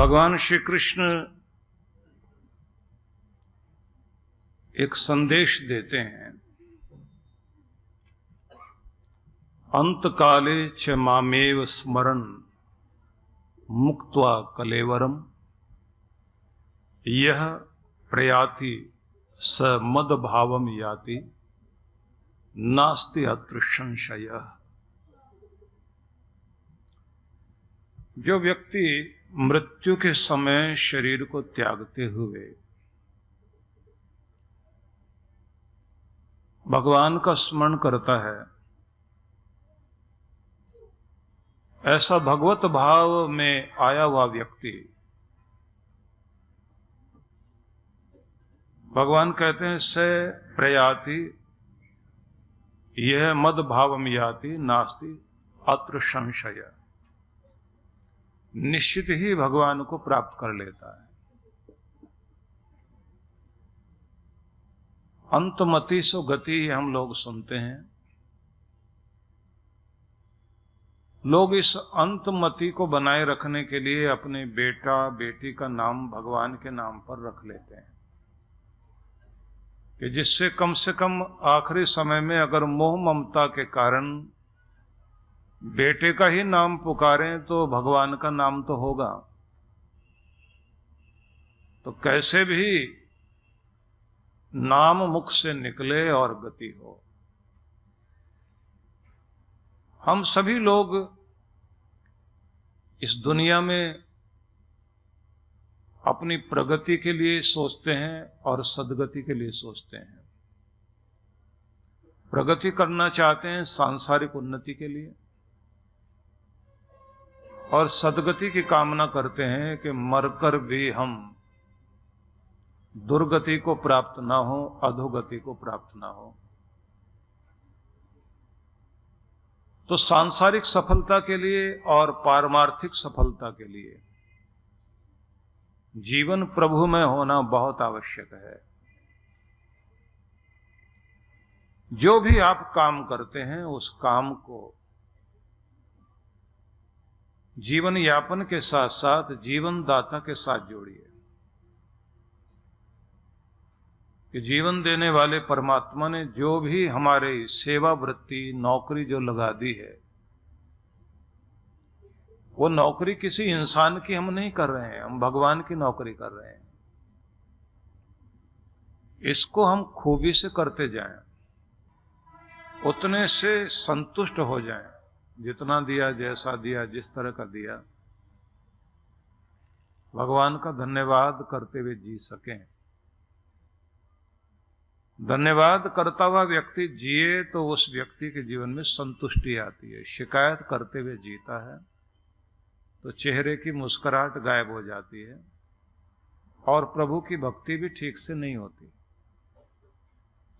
भगवान श्री कृष्ण एक संदेश देते हैं, अंत काले च मामेव स्मरन् मुक्त्वा कलेवरम यह प्रयाति स मद भावम याति नास्ति अत्र संशयः। जो व्यक्ति मृत्यु के समय शरीर को त्यागते हुए भगवान का स्मरण करता है, ऐसा भगवत भाव में आया हुआ व्यक्ति, भगवान कहते हैं स प्रयाति यह मद भावम याति नास्ति अत्र संशय, निश्चित ही भगवान को प्राप्त कर लेता है। अंतमति सो गति हम लोग सुनते हैं। लोग इस अंतमति को बनाए रखने के लिए अपने बेटा बेटी का नाम भगवान के नाम पर रख लेते हैं कि जिससे कम से कम आखिरी समय में अगर मोह ममता के कारण बेटे का ही नाम पुकारें तो भगवान का नाम तो होगा। तो कैसे भी नाम मुख से निकले और गति हो। हम सभी लोग इस दुनिया में अपनी प्रगति के लिए सोचते हैं और सद्गति के लिए सोचते हैं। प्रगति करना चाहते हैं सांसारिक उन्नति के लिए, और सद्गति की कामना करते हैं कि मरकर भी हम दुर्गति को प्राप्त ना हो, अधोगति को प्राप्त ना हो। तो सांसारिक सफलता के लिए और पारमार्थिक सफलता के लिए जीवन प्रभु में होना बहुत आवश्यक है। जो भी आप काम करते हैं उस काम को जीवन यापन के साथ साथ जीवन दाता के साथ जोड़िए कि जीवन देने वाले परमात्मा ने जो भी हमारे सेवा वृत्ति नौकरी जो लगा दी है, वो नौकरी किसी इंसान की हम नहीं कर रहे हैं, हम भगवान की नौकरी कर रहे हैं। इसको हम खूबी से करते जाएं, उतने से संतुष्ट हो जाएं, जितना दिया, जैसा दिया, जिस तरह का दिया, भगवान का धन्यवाद करते हुए जी सकें। धन्यवाद करता हुआ व्यक्ति जिए तो उस व्यक्ति के जीवन में संतुष्टि आती है। शिकायत करते हुए जीता है तो चेहरे की मुस्कुराहट गायब हो जाती है और प्रभु की भक्ति भी ठीक से नहीं होती।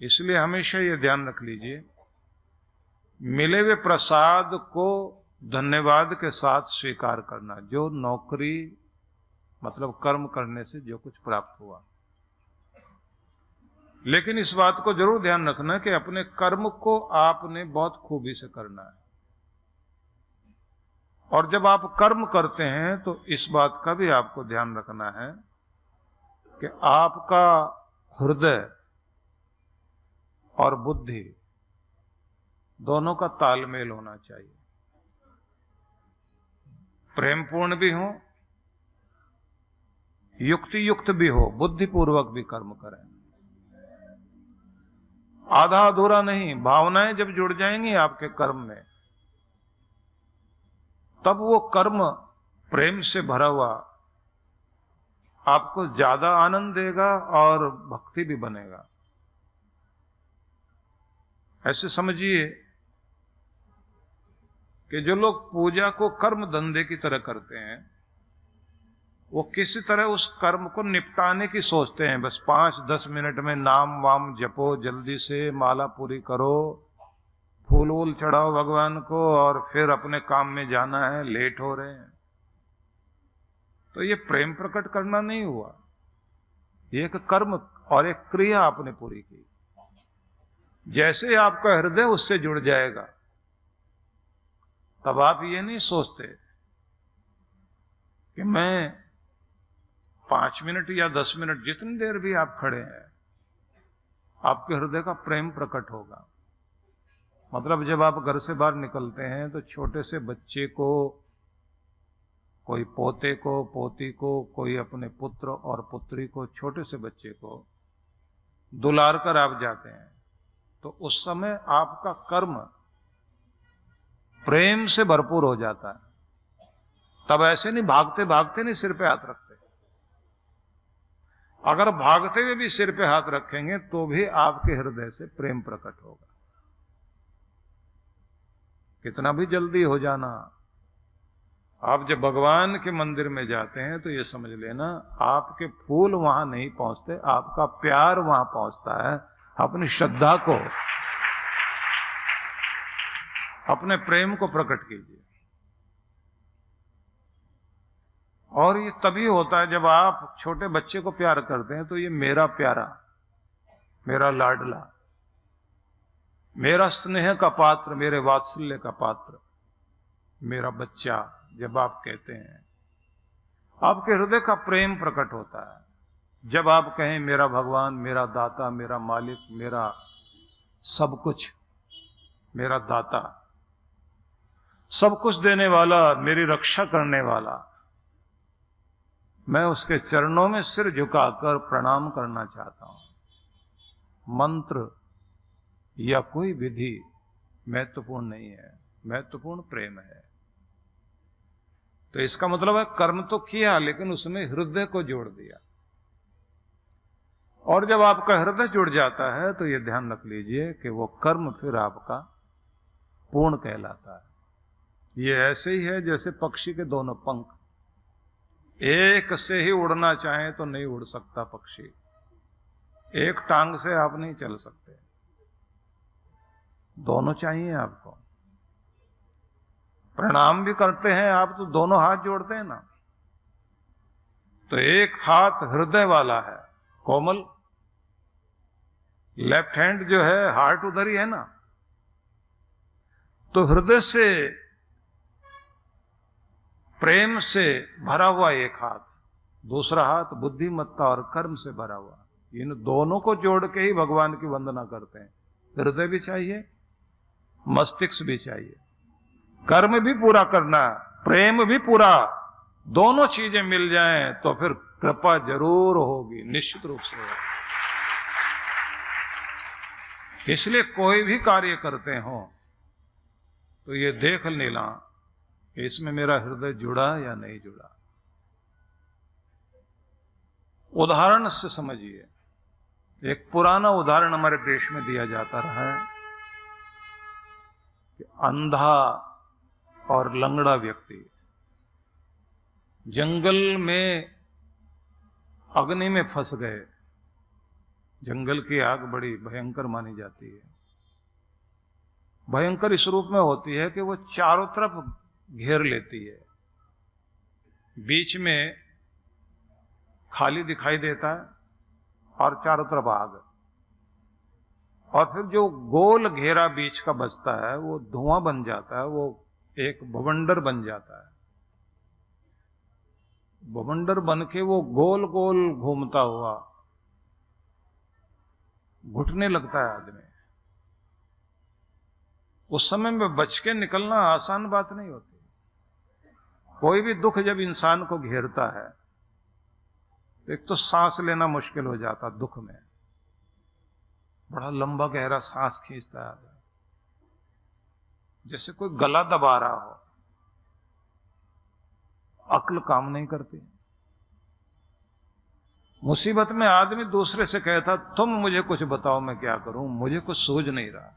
इसलिए हमेशा ये ध्यान रख लीजिए, मिले हुए प्रसाद को धन्यवाद के साथ स्वीकार करना। जो नौकरी मतलब कर्म करने से जो कुछ प्राप्त हुआ, लेकिन इस बात को जरूर ध्यान रखना कि अपने कर्म को आपने बहुत खूबी से करना है। और जब आप कर्म करते हैं तो इस बात का भी आपको ध्यान रखना है कि आपका हृदय और बुद्धि दोनों का तालमेल होना चाहिए। प्रेमपूर्ण भी हो, युक्ति युक्त भी हो, बुद्धिपूर्वक भी कर्म करें। आधा अधूरा नहीं। भावनाएं जब जुड़ जाएंगी आपके कर्म में, तब वो कर्म प्रेम से भरा हुआ आपको ज्यादा आनंद देगा और भक्ति भी बनेगा। ऐसे समझिए कि जो लोग पूजा को कर्म धंधे की तरह करते हैं, वो किसी तरह उस कर्म को निपटाने की सोचते हैं। बस 5-10 मिनट में नाम वाम जपो, जल्दी से माला पूरी करो, फूल वूल चढ़ाओ भगवान को और फिर अपने काम में जाना है, लेट हो रहे हैं। तो ये प्रेम प्रकट करना नहीं हुआ, ये एक कर्म और एक क्रिया आपने पूरी की। जैसे आपका हृदय उससे जुड़ जाएगा, तब आप ये नहीं सोचते कि मैं 5 मिनट या 10 मिनट, जितनी देर भी आप खड़े हैं, आपके हृदय का प्रेम प्रकट होगा। मतलब जब आप घर से बाहर निकलते हैं तो छोटे से बच्चे को, कोई पोते को, पोती को, कोई अपने पुत्र और पुत्री को, छोटे से बच्चे को दुलार कर आप जाते हैं, तो उस समय आपका कर्म प्रेम से भरपूर हो जाता है। तब ऐसे नहीं भागते भागते नहीं सिर पे हाथ रखते। अगर भागते हुए भी सिर पे हाथ रखेंगे तो भी आपके हृदय से प्रेम प्रकट होगा। कितना भी जल्दी हो जाना, आप जब भगवान के मंदिर में जाते हैं तो ये समझ लेना, आपके फूल वहां नहीं पहुंचते, आपका प्यार वहां पहुंचता है। अपनी श्रद्धा को, अपने प्रेम को प्रकट कीजिए। और ये तभी होता है जब आप छोटे बच्चे को प्यार करते हैं, तो ये मेरा प्यारा, मेरा लाडला, मेरा स्नेह का पात्र, मेरे वात्सल्य का पात्र, मेरा बच्चा, जब आप कहते हैं, आपके हृदय का प्रेम प्रकट होता है। जब आप कहें मेरा भगवान, मेरा दाता, मेरा मालिक, मेरा सब कुछ, मेरा दाता, सब कुछ देने वाला, मेरी रक्षा करने वाला, मैं उसके चरणों में सिर झुकाकर प्रणाम करना चाहता हूं। मंत्र या कोई विधि महत्वपूर्ण नहीं है, महत्वपूर्ण प्रेम है। तो इसका मतलब है कर्म तो किया, लेकिन उसमें हृदय को जोड़ दिया। और जब आपका हृदय जुड़ जाता है तो यह ध्यान रख लीजिए कि वो कर्म फिर आपका पूर्ण कहलाता है। ये ऐसे ही है जैसे पक्षी के दोनों पंख, एक से ही उड़ना चाहे तो नहीं उड़ सकता पक्षी, एक टांग से आप नहीं चल सकते, दोनों चाहिए आपको। प्रणाम भी करते हैं आप तो दोनों हाथ जोड़ते हैं ना, तो एक हाथ हृदय वाला है, कोमल, लेफ्ट हैंड जो है हार्ट उधर ही है ना, तो हृदय से, प्रेम से भरा हुआ एक हाथ, दूसरा हाथ बुद्धिमत्ता और कर्म से भरा हुआ, इन दोनों को जोड़ के ही भगवान की वंदना करते हैं। हृदय भी चाहिए, मस्तिष्क भी चाहिए, कर्म भी पूरा करना, प्रेम भी पूरा, दोनों चीजें मिल जाएं तो फिर कृपा जरूर होगी, निश्चित रूप से होगी। इसलिए कोई भी कार्य करते हो तो ये देख लेना कि इसमें मेरा हृदय जुड़ा या नहीं जुड़ा। उदाहरण से समझिए, एक पुराना उदाहरण हमारे देश में दिया जाता रहा है कि अंधा और लंगड़ा व्यक्ति जंगल में अग्नि में फंस गए। जंगल की आग बड़ी भयंकर मानी जाती है। भयंकर इस रूप में होती है कि वो चारों तरफ घेर लेती है, बीच में खाली दिखाई देता है और चारों तरफ आग, और फिर जो गोल घेरा बीच का बचता है वो धुआं बन जाता है, वो एक भवंडर बन जाता है। भवंडर बन के वो गोल गोल घूमता हुआ घुटने लगता है आदमी। उस समय में बच के निकलना आसान बात नहीं होती। कोई भी दुख जब इंसान को घेरता है तो एक तो सांस लेना मुश्किल हो जाता, दुख में बड़ा लंबा गहरा सांस खींचता है आदमी, जैसे कोई गला दबा रहा हो। अक्ल काम नहीं करती। मुसीबत में आदमी दूसरे से कहता तुम मुझे कुछ बताओ मैं क्या करूं, मुझे कुछ सूझ नहीं रहा।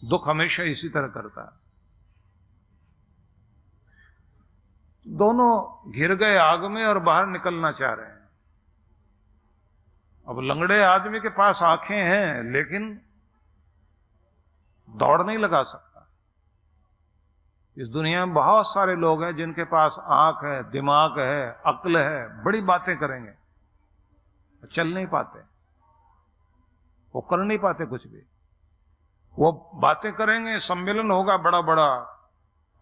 दुख हमेशा इसी तरह करता है। दोनों घिर गए आग में और बाहर निकलना चाह रहे हैं। अब लंगड़े आदमी के पास आंखें हैं लेकिन दौड़ नहीं लगा सकता। इस दुनिया में बहुत सारे लोग हैं जिनके पास आंख है, दिमाग है, अक्ल है, बड़ी बातें करेंगे, चल नहीं पाते, वो कर नहीं पाते कुछ भी। वो बातें करेंगे, सम्मेलन होगा बड़ा बड़ा,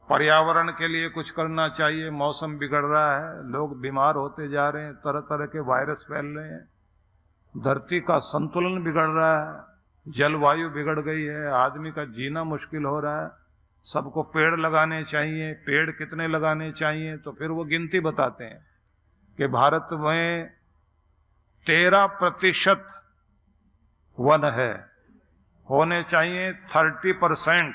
पर्यावरण के लिए कुछ करना चाहिए। मौसम बिगड़ रहा है, लोग बीमार होते जा रहे हैं, तरह तरह के वायरस फैल रहे हैं, धरती का संतुलन बिगड़ रहा है, जलवायु बिगड़ गई है, आदमी का जीना मुश्किल हो रहा है। सबको पेड़ लगाने चाहिए। पेड़ कितने लगाने चाहिए? तो फिर वो गिनती बताते हैं कि भारत में 13% वन है, होने चाहिए 30%,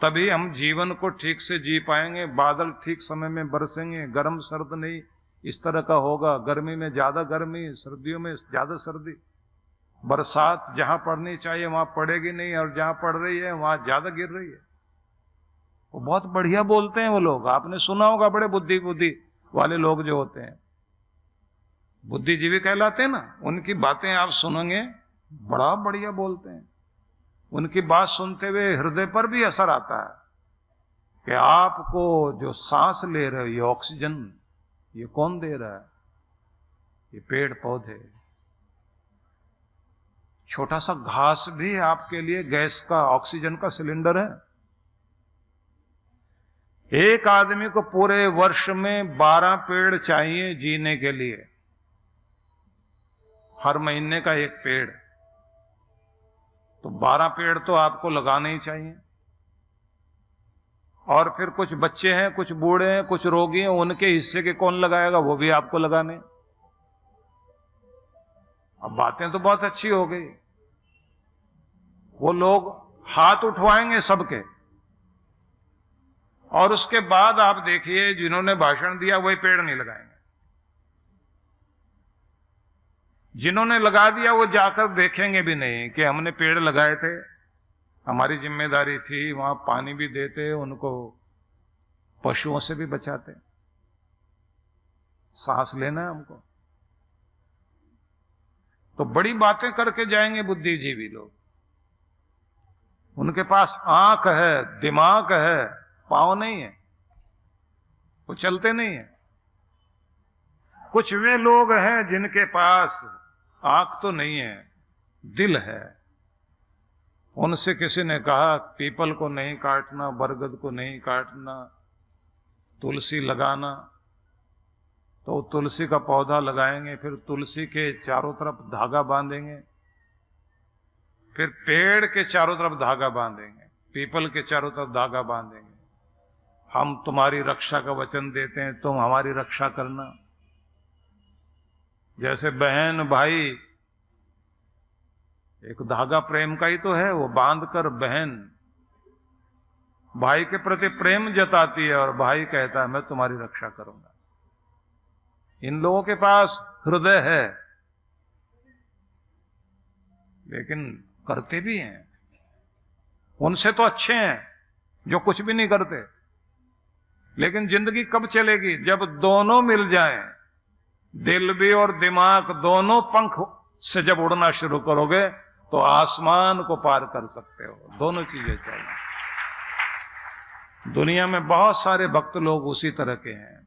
तभी हम जीवन को ठीक से जी पाएंगे। बादल ठीक समय में बरसेंगे, गर्म सर्द नहीं इस तरह का होगा। गर्मी में ज्यादा गर्मी, सर्दियों में ज्यादा सर्दी। बरसात जहां पड़नी चाहिए वहां पड़ेगी नहीं, और जहां पड़ रही है वहां ज्यादा गिर रही है। वो बहुत बढ़िया बोलते हैं वो लोग, आपने सुना होगा, बड़े बुद्धि वाले लोग जो होते हैं, बुद्धिजीवी कहलाते हैं ना, उनकी बातें आप सुनेंगे, बड़ा बढ़िया बोलते हैं। उनकी बात सुनते हुए हृदय पर भी असर आता है कि आपको जो सांस ले रहे हो, ये ऑक्सीजन, ये कौन दे रहा है? ये पेड़ पौधे। छोटा सा घास भी आपके लिए गैस का, ऑक्सीजन का सिलेंडर है। एक आदमी को पूरे वर्ष में 12 पेड़ चाहिए जीने के लिए, हर महीने का एक पेड़। तो 12 पेड़ तो आपको लगाने ही चाहिए। और फिर कुछ बच्चे हैं, कुछ बूढ़े हैं, कुछ रोगी हैं, उनके हिस्से के कौन लगाएगा? वो भी आपको लगाने। अब बातें तो बहुत अच्छी हो गई, वो लोग हाथ उठवाएंगे सबके, और उसके बाद आप देखिए जिन्होंने भाषण दिया वही पेड़ नहीं लगाएंगे। जिन्होंने लगा दिया वो जाकर देखेंगे भी नहीं कि हमने पेड़ लगाए थे, हमारी जिम्मेदारी थी, वहां पानी भी देते, उनको पशुओं से भी बचाते, सांस लेना है हमको। तो बड़ी बातें करके जाएंगे बुद्धिजीवी लोग। उनके पास आंख है, दिमाग है, पांव नहीं है, वो चलते नहीं है। कुछ वे लोग हैं जिनके पास आंख तो नहीं है, दिल है। उनसे किसी ने कहा पीपल को नहीं काटना, बरगद को नहीं काटना, तुलसी लगाना, तो तुलसी का पौधा लगाएंगे, फिर तुलसी के चारों तरफ धागा बांधेंगे, फिर पेड़ के चारों तरफ धागा बांधेंगे, पीपल के चारों तरफ धागा बांधेंगे। हम तुम्हारी रक्षा का वचन देते हैं, तुम हमारी रक्षा करना। जैसे बहन भाई, एक धागा प्रेम का ही तो है, वो बांधकर बहन भाई के प्रति प्रेम जताती है, और भाई कहता है मैं तुम्हारी रक्षा करूंगा। इन लोगों के पास हृदय है, लेकिन करते भी हैं। उनसे तो अच्छे हैं जो कुछ भी नहीं करते। लेकिन जिंदगी कब चलेगी? जब दोनों मिल जाएं, दिल भी और दिमाग दोनों पंख से जब उड़ना शुरू करोगे तो आसमान को पार कर सकते हो। दोनों चीजें चाहिए। दुनिया में बहुत सारे भक्त लोग उसी तरह के हैं,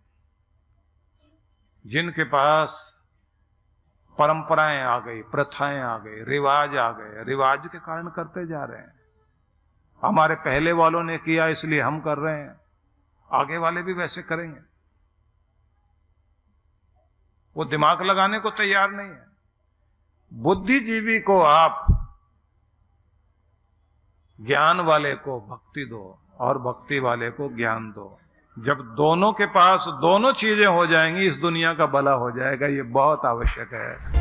जिनके पास परंपराएं आ गई, प्रथाएं आ गई, रिवाज आ गए, रिवाज के कारण करते जा रहे हैं। हमारे पहले वालों ने किया इसलिए हम कर रहे हैं, आगे वाले भी वैसे करेंगे। वो दिमाग लगाने को तैयार नहीं है। बुद्धिजीवी को आप ज्ञान वाले को भक्ति दो और भक्ति वाले को ज्ञान दो। जब दोनों के पास दोनों चीजें हो जाएंगी, इस दुनिया का भला हो जाएगा। ये बहुत आवश्यक है।